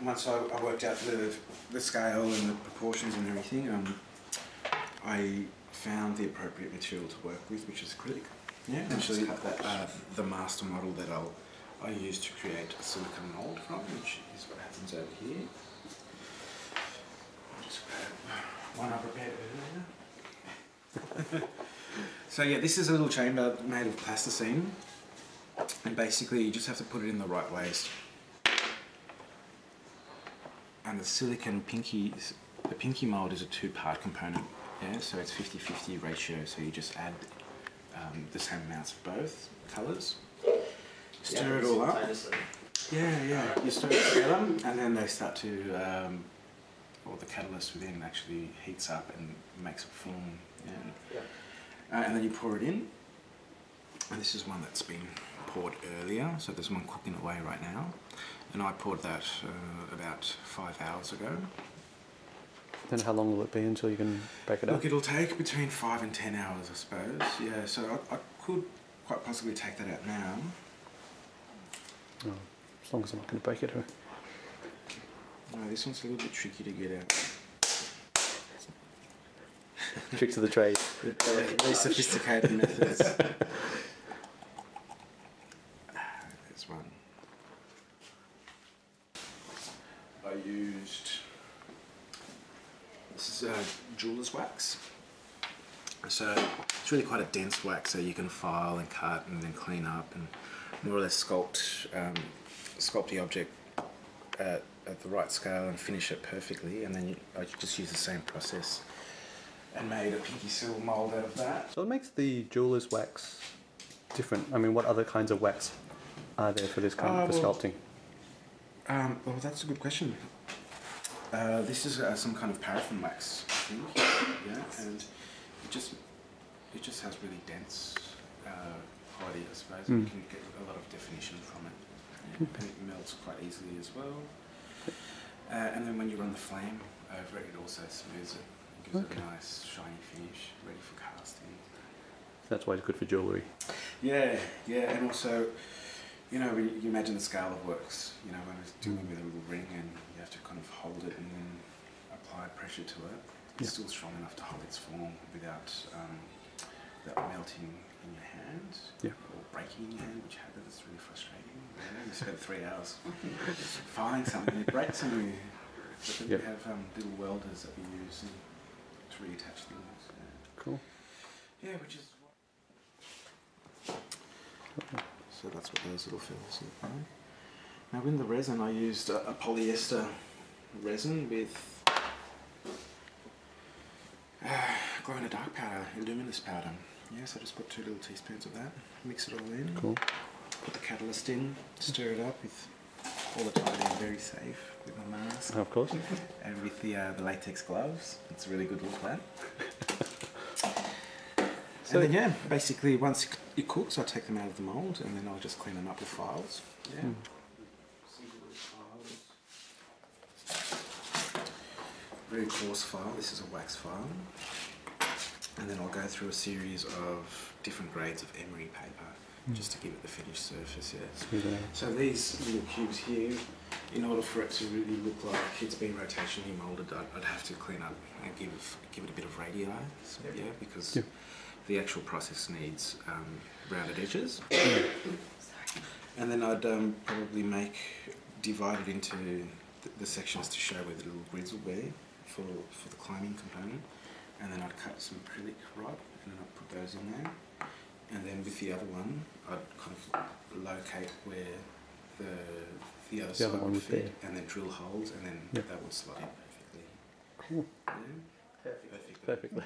once I worked out the scale and the proportions and everything, I found the appropriate material to work with, which is acrylic. Yeah, actually the master model that I use to create a silicone mould from, which is what happens over here. I'll just grab one I prepared earlier. So yeah, this is a little chamber made of plasticine, and basically you just have to put it in the right ways. And the silicone the pinky mould is a 2-part component. Yeah, so it's 50-50 ratio. So you just add the same amounts of both colours. Stir it all up. Yeah. You stir it together, and then they start to, or the catalyst within actually heats up and makes it form. Yeah. And then you pour it in. And this is one that's been poured earlier. So there's one cooking away right now, and I poured that about 5 hours ago. Then how long will it be until you can break it up? Look, it'll take between 5 and 10 hours, I suppose. Yeah, so I could quite possibly take that out now. Oh, as long as I'm not going to break it. No, this one's a little bit tricky to get out. Tricks of the trade. Very sophisticated methods. There's one. I used... This is jeweller's wax. So it's really quite a dense wax, so you can file and cut and then clean up and more or less sculpt the object at the right scale and finish it perfectly. And then I just use the same process and made a pinky silver mould out of that. So what makes the jeweller's wax different? I mean, what other kinds of wax are there for this kind of sculpting? Well, that's a good question. This is some kind of paraffin wax, I think. Yeah, and it just has really dense quality, I suppose. You can get a lot of definition from it, and it melts quite easily as well. And then when you run the flame over it, it also smooths it and gives it a nice shiny finish, ready for casting. That's why it's good for jewellery. Yeah, and also, you know, when you imagine the scale of works, you know, when it's dealing with a little ring and you have to kind of hold it and then apply pressure to it, it's still strong enough to hold its form without melting in your hand or breaking in your hand, which happens. Really frustrating. You spend 3 hours filing something and it breaks on you. But then we have little welders that we use to reattach things. Yeah. Cool. Yeah, which is... So that's what those little feathers look like. Now in the resin I used a polyester resin with glow-in-the-dark powder, luminous powder. Yeah, so I just put 2 little teaspoons of that, mix it all in, cool. Put the catalyst in, stir it up with all the time being very safe with my mask. Of course. And with the latex gloves. It's a really good look, that. So then, yeah, basically once it cooks, I take them out of the mould and then I'll just clean them up with files. Yeah. Very coarse file. This is a wax file. And then I'll go through a series of different grades of emery paper just to give it the finished surface. Yeah. So these little cubes here, in order for it to really look like it's been rotationally moulded, I'd have to clean up and give it a bit of radii. So, yeah, because the actual process needs rounded edges. And then I'd probably divide it into the sections to show where the little grids will be for the climbing component. And then I'd cut some acrylic rod and then I'd put those in there. And then with the other one, I'd kind of locate where the other side would fit and then drill holes and then that would slot in perfectly. Cool. Yeah? Perfectly.